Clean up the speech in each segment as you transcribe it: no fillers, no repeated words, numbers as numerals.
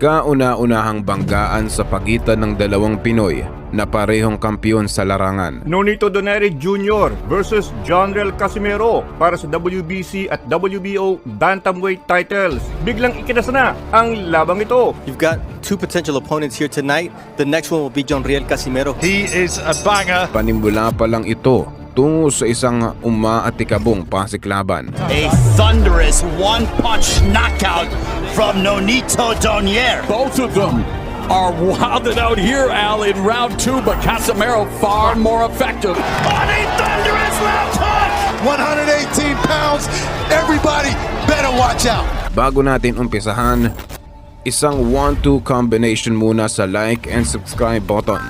Kauna-unahang banggaan sa pagitan ng dalawang Pinoy na parehong kampiyon sa larangan. Nonito Donaire Jr. versus John Riel Casimero para sa WBC at WBO Bantamweight titles. Biglang ikinasa na ang labang ito. You've got two potential opponents here tonight. The next one will be John Riel Casimero. He is a banger. Panimula pa lang ito tungo sa isang umaatikabong pasiklaban. A thunderous one-punch knockout from Nonito Donaire. Both of them are wilded out here, Al, in round two, but Casimero far more effective. On a thunderous left hook! 118 pounds. Everybody better watch out. Bago natin umpisahan, isang 1-2 combination muna sa like and subscribe button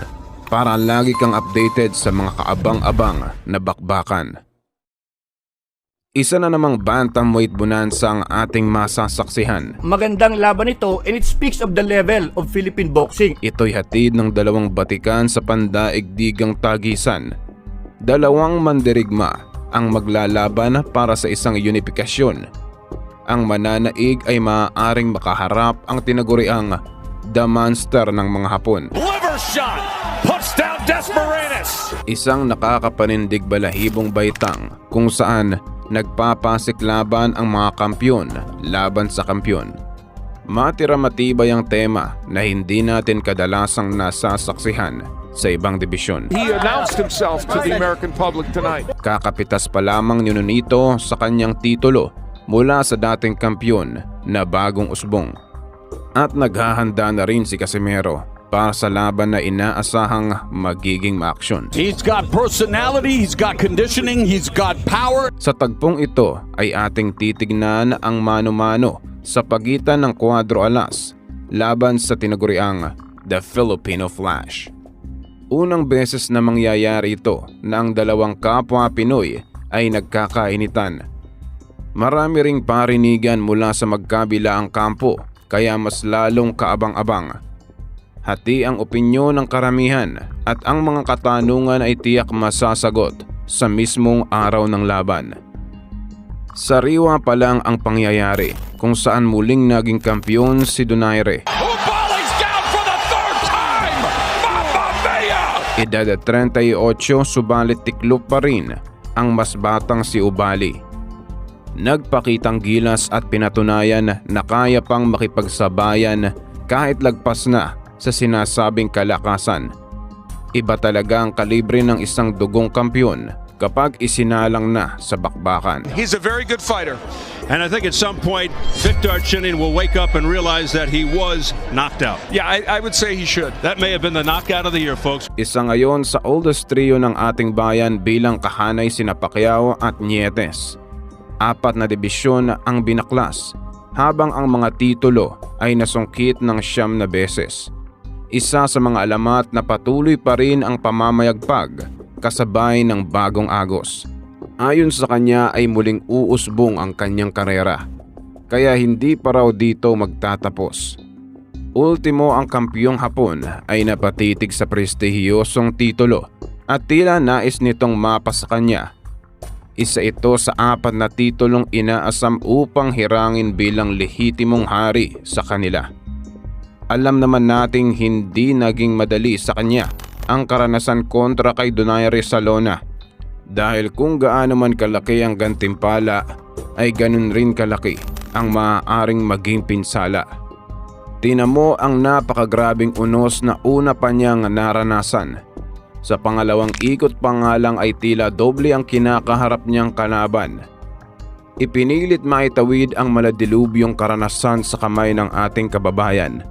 para lagi kang updated sa mga kaabang-abang na bakbakan. Isa na namang bantamweight bonanza ang ating masasaksihan. Magandang laban ito and it speaks of the level of Philippine boxing. Ito'y hatid ng dalawang batikan sa pandaigdigang tagisan. Dalawang mandirigma ang maglalaban para sa isang unifikasyon. Ang mananaig ay maaaring makaharap ang tinaguriang The Monster ng mga Hapon. Liver shot! Puts down Desmaranis! Isang nakakapanindig balahibong baitang kung saan nagpapasiklaban ang mga kampyon laban sa kampyon. Matira matibay ang tema na hindi natin kadalasang nasasaksihan sa ibang dibisyon. He announced himself to the American public tonight. Kakapitas pa lamang ni Nonito sa kanyang titulo mula sa dating kampyon na Bagong Usbong. At naghahanda na rin si Casimero para sa laban na inaasahang magiging maaksyon. He's got personality, he's got conditioning, he's got power. Sa tagpong ito ay ating titignan ang mano-mano sa pagitan ng Cuadro Alas laban sa tinaguriang The Filipino Flash. Unang beses na mangyayari ito na ang dalawang kapwa Pinoy ay nagkakainitan. Marami ring parinigan mula sa magkabilaang kampo kaya mas lalong kaabang-abang. Hati ang opinyon ng karamihan at ang mga katanungan ay tiyak masasagot sa mismong araw ng laban. Sariwa pa lang ang pangyayari kung saan muling naging kampiyon si Donaire. Ubali's down for the third time! Mamma Mia! Edad 38 subalit tiklop pa rin ang mas batang si Ubali. Nagpakitang gilas at pinatunayan na kaya pang makipagsabayan kahit lagpas na sa sinasabing kalakasan. Iba talaga ang kalibre ng isang dugong kampiyon kapag isinalang na sa bakbakan. He's a very good fighter. And I think at some point, Victor Chinin will wake up and realize that he was knocked out. Yeah, I would say he should. That may have been the knockout of the year, folks. Isa ngayon sa oldest trio ng ating bayan bilang kahanay sina Pacquiao at Nietes. 4 na dibisyon ang binaklas habang ang mga titulo ay nasungkit ng 9 na beses. Isa sa mga alamat na patuloy pa rin ang pamamayagpag kasabay ng Bagong Agos. Ayon sa kanya ay muling uusbong ang kanyang karera, kaya hindi pa raw dito magtatapos. Ultimo ang kampiyong Hapon ay napatitig sa prestihiyosong titulo at tila nais nitong mapa sa kanya. Isa ito sa 4 na titulong inaasam upang hirangin bilang lehitimong hari sa kanila. Alam naman nating hindi naging madali sa kanya ang karanasan kontra kay Donaire sa lona. Dahil kung gaano man kalaki ang gantimpala ay ganun rin kalaki ang maaaring maging pinsala. Tinamo ang napakagrabing unos na una pa niyang naranasan. Sa pangalawang ikot pa nga lang ay tila doble ang kinakaharap niyang kalaban. Ipinilit maitawid ang maladilubyong karanasan sa kamay ng ating kababayan.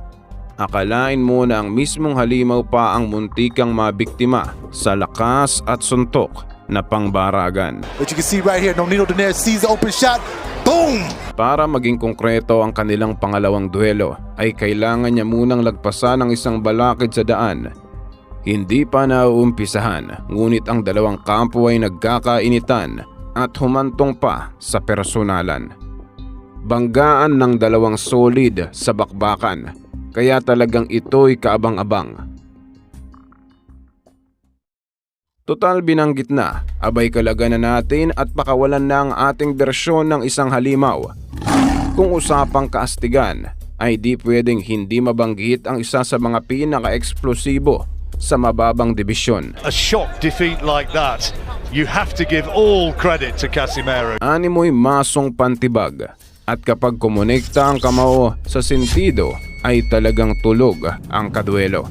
Akalain mo na ang mismong halimaw pa ang muntikang mabiktima sa lakas at suntok na pangbaragan. But you can see right here, Nonito Donaire sees the open shot. Boom! Para maging konkreto ang kanilang pangalawang duelo ay kailangan niya munang lagpasan ng isang balakid sa daan. Hindi pa nauumpisahan, ngunit ang dalawang kampo ay nagkakainitan at humantong pa sa personalan. Banggaan ng dalawang solid sa bakbakan, kaya talagang ito'y kaabang-abang. Total binanggit na, abay kalaga na natin at pakawalan na ang ating bersyon ng isang halimaw. Kung usapang kaastigan, ay di pwedeng hindi mabanggit ang isa sa mga pinaka-eksplosibo sa mababang dibisyon. A shock defeat like that, you have to give all credit to Casimero. Animoy masong pantibag at kapag kumonekta ang kamao sa sentido ay talagang tulog ang kaduelo.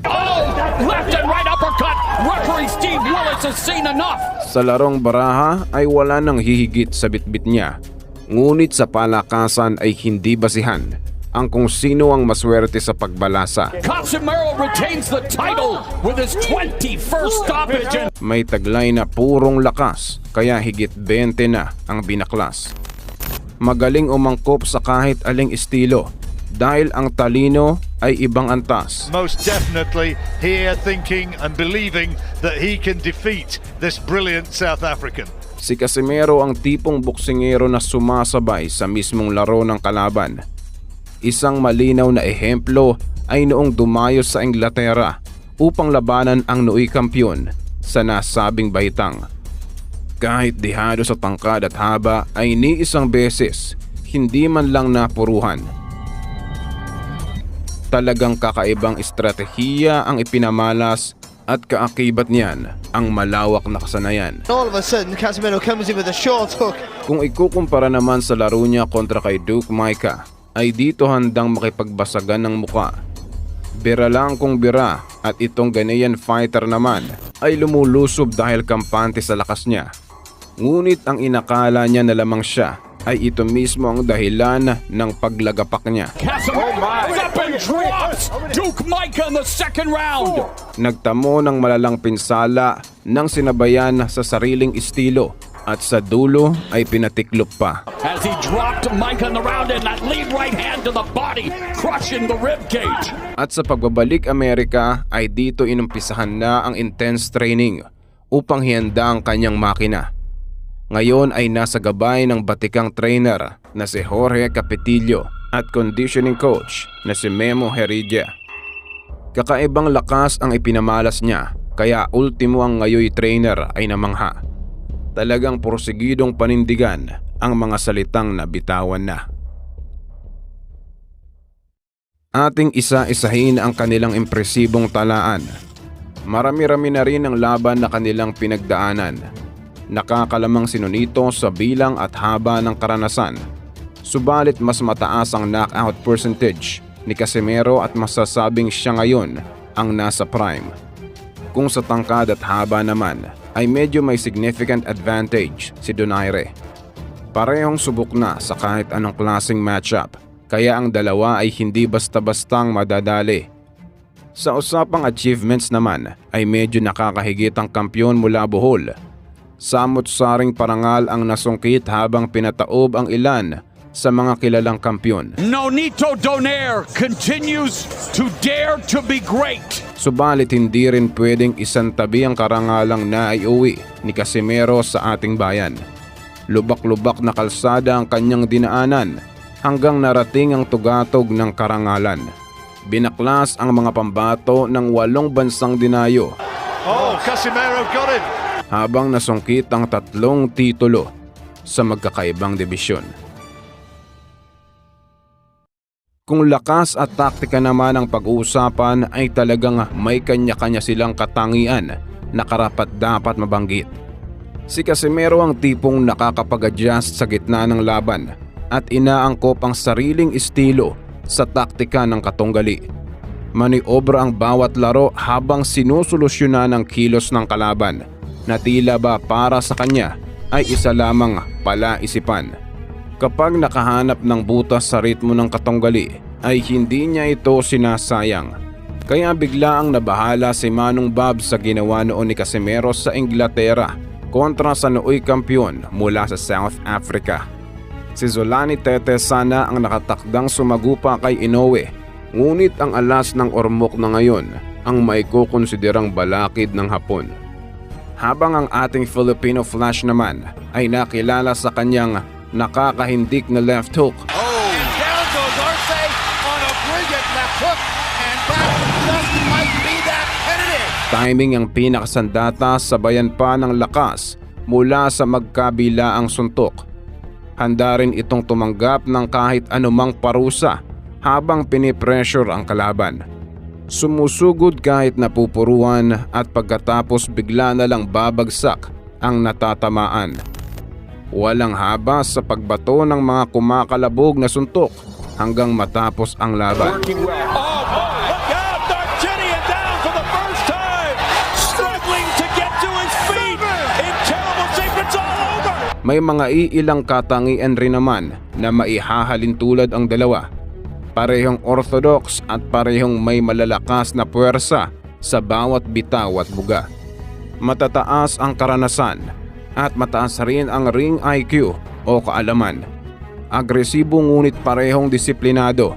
Left and right uppercut. Referee Steve Willis has seen enough. Sa larong baraha ay wala nang hihigit sa bitbit niya. Ngunit sa palakasan ay hindi basihan ang kung sino ang maswerte sa pagbalasa. Casimero retains the title with his 21st stoppage. May taglay na purong lakas kaya higit 20 na ang binaklas. Magaling umangkop sa kahit aling estilo dahil ang talino ay ibang antas. Most definitely here thinking and believing that he can defeat this brilliant South African. Si Casimero ang tipong boksingero na sumasabay sa mismong laro ng kalaban. Isang malinaw na ehemplo ay noong dumayo sa Inglaterra upang labanan ang Nooy Kampiyon sa nasabing baitang. Kahit dihado sa tangkad at haba ay ni isang beses, hindi man lang napuruhan. Talagang kakaibang estratehiya ang ipinamalas at kaakibat niyan ang malawak na kasanayan. All of a sudden, Casimero comes in with a short hook. Kung ikukumpara naman sa laro niya kontra kay Duke Micah, ay dito handang makipagbasagan ng muka. Bira lang kung bira at itong Ghanaian fighter naman ay lumulusob dahil kampante sa lakas niya. Ngunit ang inakala niya na lamang siya ay ito mismo ang dahilan ng paglagapak niya. Weapon drops! Duke Micah in the second round! Nagtamo ng malalang pinsala ng sinabayan sa sariling estilo at sa dulo ay pinatiklop pa. As he dropped Micah in the round and that lead right hand to the body, crushing the rib cage. At sa pagbabalik Amerika ay dito inumpisahan na ang intense training upang hihanda ang kanyang makina. Ngayon ay nasa gabay ng batikang trainer na si Jorge Capetillo at conditioning coach na si Memo Heredia. Kakaibang lakas ang ipinamalas niya kaya ultimo ang ngayoy trainer ay namangha. Talagang porsigidong panindigan ang mga salitang nabitawan na. Ating isa-isahin ang kanilang impresibong talaan. Marami-rami na rin ang laban na kanilang pinagdaanan. Nakakalamang sinunito sa bilang at haba ng karanasan. Subalit mas mataas ang knockout percentage ni Casimero at masasabing siya ngayon ang nasa prime. Kung sa tangkad at haba naman ay medyo may significant advantage si Donaire. Parehong subok na sa kahit anong klaseng matchup kaya ang dalawa ay hindi basta-bastang madadali. Sa usapang achievements naman ay medyo nakakahigit ang kampyon mula Bohol. Samot-saring parangal ang nasungkit habang pinataob ang ilan sa mga kilalang kampyon. Nonito Donaire continues to dare to be great. Subalit hindi rin pwedeng isantabi ang karangalang naiuwi ni Casimero sa ating bayan. Lubak-lubak na kalsada ang kanyang dinaanan hanggang narating ang tugatog ng karangalan. Binaklas ang mga pambato ng 8 bansang dinayo. Oh, Casimero got him. Habang nasungkit ang 3 titulo sa magkakaibang dibisyon. Kung lakas at taktika naman ang pag-uusapan ay talagang may kanya-kanya silang katangian na karapat-dapat mabanggit. Si Casimero ang tipong nakakapag-adjust sa gitna ng laban at inaangkop ang sariling estilo sa taktika ng katunggali. Maniobra ang bawat laro habang sinusolusyonan ang kilos ng kalaban na tila ba para sa kanya ay isa lamang palaisipan. Kapag nakahanap ng butas sa ritmo ng katunggali ay hindi niya ito sinasayang. Kaya bigla ang nabahala si Manong Bob sa ginawa noon ni Casimero sa Inglaterra kontra sa Nooy Kampiyon mula sa South Africa. Si Zolani Tete sana ang nakatakdang sumagupa kay Inoue, ngunit ang alas ng ormok na ngayon ang maikukonsiderang balakid ng Hapon. Habang ang ating Filipino Flash naman ay nakilala sa kanyang nakakahindik na left hook. And down goes Arce on a brilliant left hook. And that just might be that Timing ang pinakasandata, sabayan pa ng lakas mula sa magkabilaang suntok. Handa rin itong tumanggap ng kahit anumang parusa habang pinipressure ang kalaban. Sumusugod kahit napupuruan at pagkatapos bigla na lang babagsak ang natatamaan. Walang haba sa pagbato ng mga kumakalabog na suntok hanggang matapos ang laban. May mga iilang katangian rin naman na maihahalin tulad ang dalawa. Parehong orthodox at parehong may malalakas na puwersa sa bawat bitaw at buga. Matataas ang karanasan at mataas rin ang ring IQ o kaalaman. Agresibo ngunit parehong disiplinado.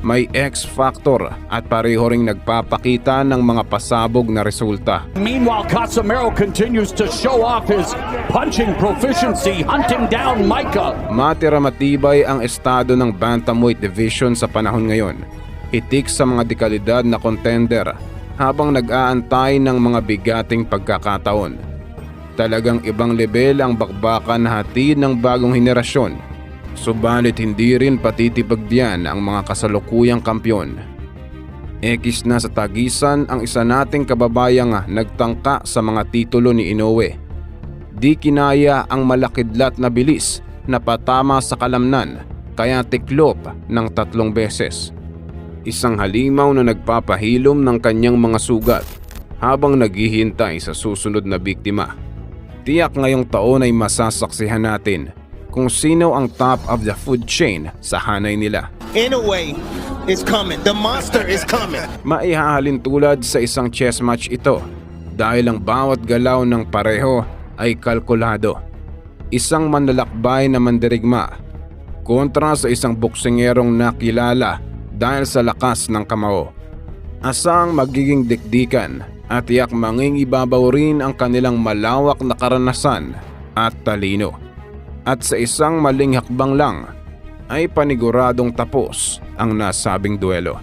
May X-factor at pareho ring nagpapakita ng mga pasabog na resulta. Meanwhile, Casimero continues to show off his punching proficiency, hunting down Micah. Matira matibay ang estado ng Bantamweight Division sa panahon ngayon. Hitik sa mga dekalidad na contender habang nag-aantay ng mga bigating pagkakataon. Talagang ibang level ang bakbakan na hatid ng bagong henerasyon. Subalit hindi rin patitibagdiyan ang mga kasalukuyang kampyon. Ekis na sa tagisan ang isa nating kababayang nagtangka sa mga titulo ni Inoue. Di kinaya ang malakidlat na bilis na patama sa kalamnan kaya tiklop ng 3 beses. Isang halimaw na nagpapahilom ng kanyang mga sugat habang naghihintay sa susunod na biktima. Tiyak ngayong taon ay masasaksihan natin kung sino ang top of the food chain sa hanay nila. Inoue is coming. The monster is coming. Maihahalin tulad sa isang chess match ito dahil ang bawat galaw ng pareho ay kalkulado. Isang manlalakbay na mandirigma kontra sa isang boksingerong nakilala dahil sa lakas ng kamao. Asang magiging dikdikan at tiyak mangingibabaw rin ang kanilang malawak na karanasan at talino. At sa isang maling hakbang lang ay paniguradong tapos ang nasabing duelo.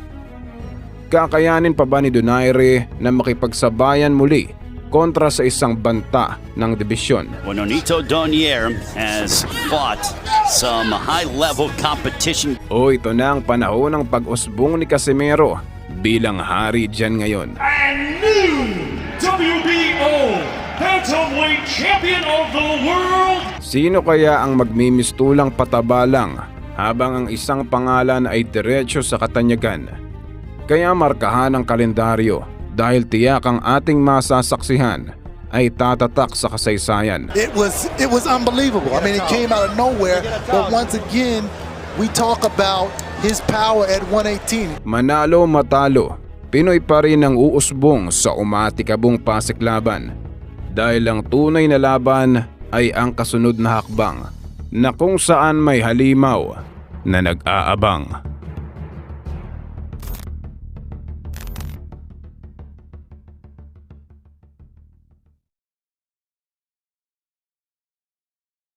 Kakayanin pa ba ni Donaire na makipagsabayan muli kontra sa isang banta ng dibisyon? Well, Nonito Donaire has fought some high-level competition. O ito na ang panahon ng pag-usbong ni Casimero bilang hari dyan ngayon. And new WBO Bantamweight Champion of the World! Sino kaya ang magmimistulang pataba lang habang ang isang pangalan ay diretso sa katanyagan? Kaya markahan ang kalendaryo dahil tiyak ang ating masasaksihan ay tatatak sa kasaysayan. It was unbelievable. I mean, it came out of nowhere, but once again, we talk about his power at 118. Manalo matalo, Pinoy pa rin ang uusbong sa umatikabong pasiklaban dahil ang tunay na laban ay ang kasunod na hakbang na kung saan may halimaw na nag-aabang.